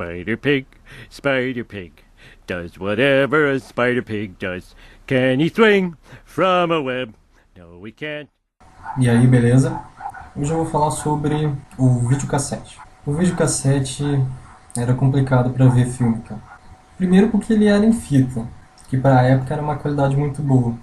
Spider Pig, Spider Pig, does whatever a Spider Pig does. Can he swing from a web? No, he can't. E aí, beleza? Hoje eu vou falar sobre o videocassete. O videocassete era complicado para ver filme, cara. Primeiro porque ele era em fita, que para a época era uma qualidade muito boa,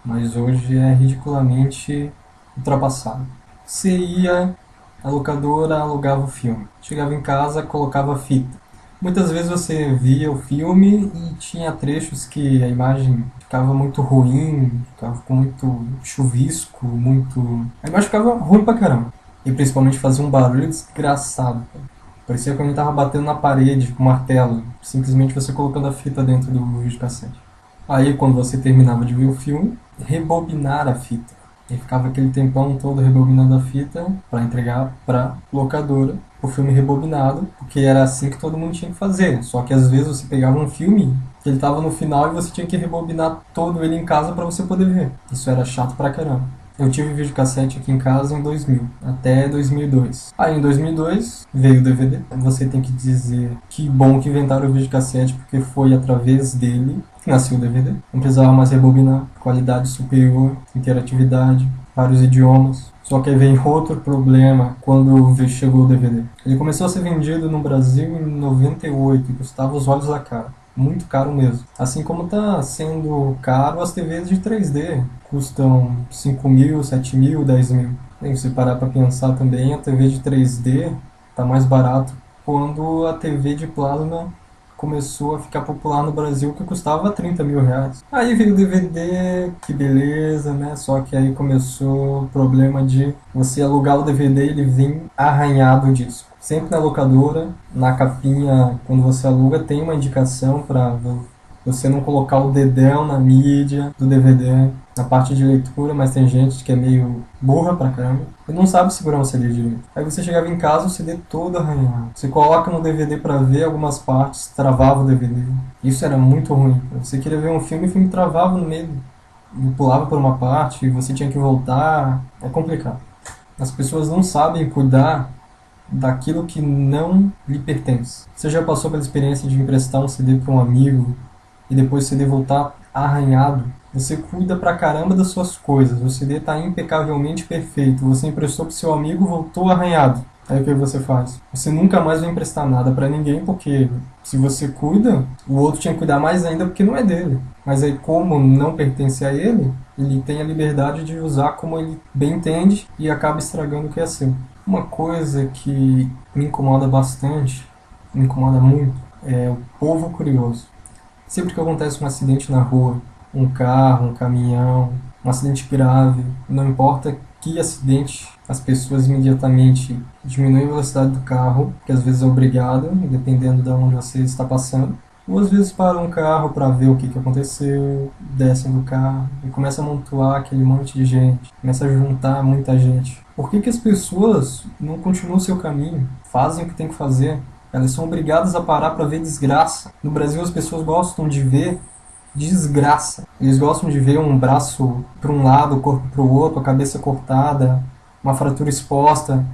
mas hoje é ridiculamente ultrapassado. Você ia à locadora, alugava o filme. Chegava em casa, colocava a fita. Muitas vezes você via o filme e tinha trechos que a imagem ficava muito ruim, ficava com muito chuvisco, muito... A imagem ficava ruim pra caramba. E principalmente fazia um barulho desgraçado, cara. Parecia que alguém tava batendo na parede com um martelo, simplesmente você colocando a fita dentro do videocassete. Aí, quando você terminava de ver o filme, rebobinar a fita. E ficava aquele tempão todo rebobinando a fita para entregar para locadora o filme rebobinado, porque era assim que todo mundo tinha que fazer. Só que às vezes você pegava um filme que ele tava no final e você tinha que rebobinar todo ele em casa para você poder ver. Isso era chato pra caramba. Eu tive videocassete aqui em casa em 2000, até 2002. Aí em 2002 veio o DVD. Você tem que dizer que bom que inventaram o videocassete, porque foi através dele que nasceu o DVD. Não precisava mais rebobinar, qualidade superior, interatividade, vários idiomas. Só que aí vem outro problema quando chegou o DVD. Ele começou a ser vendido no Brasil em 98 e custava os olhos da cara. Muito caro mesmo. Assim como está sendo caro as TVs de 3D. Custam 5 mil, 7 mil, 10 mil. E se parar para pensar também, a TV de 3D está mais barato quando a TV de plasma começou a ficar popular no Brasil, que custava 30 mil reais. Aí veio o DVD, que beleza, né? Só que aí começou o problema de você alugar o DVD e ele vem arranhado o disco. Sempre na locadora, na capinha, quando você aluga, tem uma indicação para você não colocar o dedão na mídia do DVD, na parte de leitura, mas tem gente que é meio burra pra caramba e não sabe segurar um CD direito. Aí você chegava em casa, o CD todo arranhado. Você coloca no DVD pra ver algumas partes, travava o DVD. Isso era muito ruim. Você queria ver um filme e o filme travava no meio, e pulava por uma parte, e você tinha que voltar. É complicado. As pessoas não sabem cuidar daquilo que não lhe pertence. Você já passou pela experiência de emprestar um CD para um amigo e depois o CD voltar arranhado? Você cuida pra caramba das suas coisas, o CD tá impecavelmente perfeito, você emprestou pro seu amigo, voltou arranhado. Aí o que você faz? Você nunca mais vai emprestar nada pra ninguém, porque se você cuida, o outro tinha que cuidar mais ainda porque não é dele. Mas aí, como não pertence a ele, ele tem a liberdade de usar como ele bem entende e acaba estragando o que é seu. Uma coisa que me incomoda bastante, me incomoda muito, é o povo curioso. Sempre que acontece um acidente na rua, um carro, um caminhão, um acidente grave, não importa que acidente, as pessoas imediatamente diminuem a velocidade do carro, que às vezes é obrigado, dependendo de onde você está passando, ou às vezes param um carro para ver o que aconteceu, descem do carro e começa a amontoar aquele monte de gente, começa a juntar muita gente. Por que as pessoas não continuam o seu caminho, fazem o que tem que fazer? Elas são obrigadas a parar para ver desgraça. No Brasil as pessoas gostam de ver desgraça. Eles gostam de ver um braço para um lado, o corpo para o outro, a cabeça cortada, uma fratura exposta,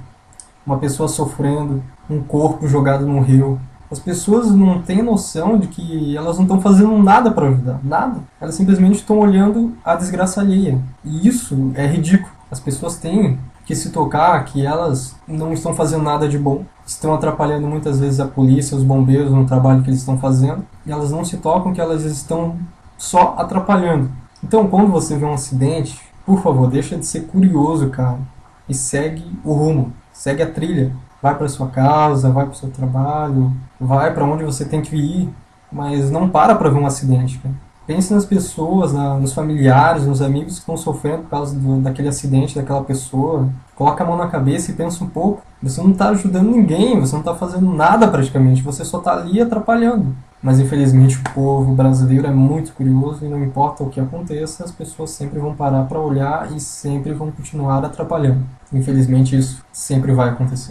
uma pessoa sofrendo, um corpo jogado no rio. As pessoas não têm noção de que elas não estão fazendo nada para ajudar, nada. Elas simplesmente estão olhando a desgraça alheia. E isso é ridículo. As pessoas têm que se tocar que elas não estão fazendo nada de bom, estão atrapalhando muitas vezes a polícia, os bombeiros no trabalho que eles estão fazendo, e elas não se tocam que elas estão só atrapalhando. Então, quando você vê um acidente, por favor, deixa de ser curioso, cara, e segue o rumo, segue a trilha. Vai para sua casa, vai para o seu trabalho, vai para onde você tem que ir, mas não para ver um acidente, cara. Pense nas pessoas, nos familiares, nos amigos que estão sofrendo por causa daquele acidente, daquela pessoa. Coloca a mão na cabeça e pensa um pouco. Você não está ajudando ninguém, você não está fazendo nada praticamente, você só está ali atrapalhando. Mas infelizmente o povo brasileiro é muito curioso e não importa o que aconteça, as pessoas sempre vão parar para olhar e sempre vão continuar atrapalhando. Infelizmente isso sempre vai acontecer.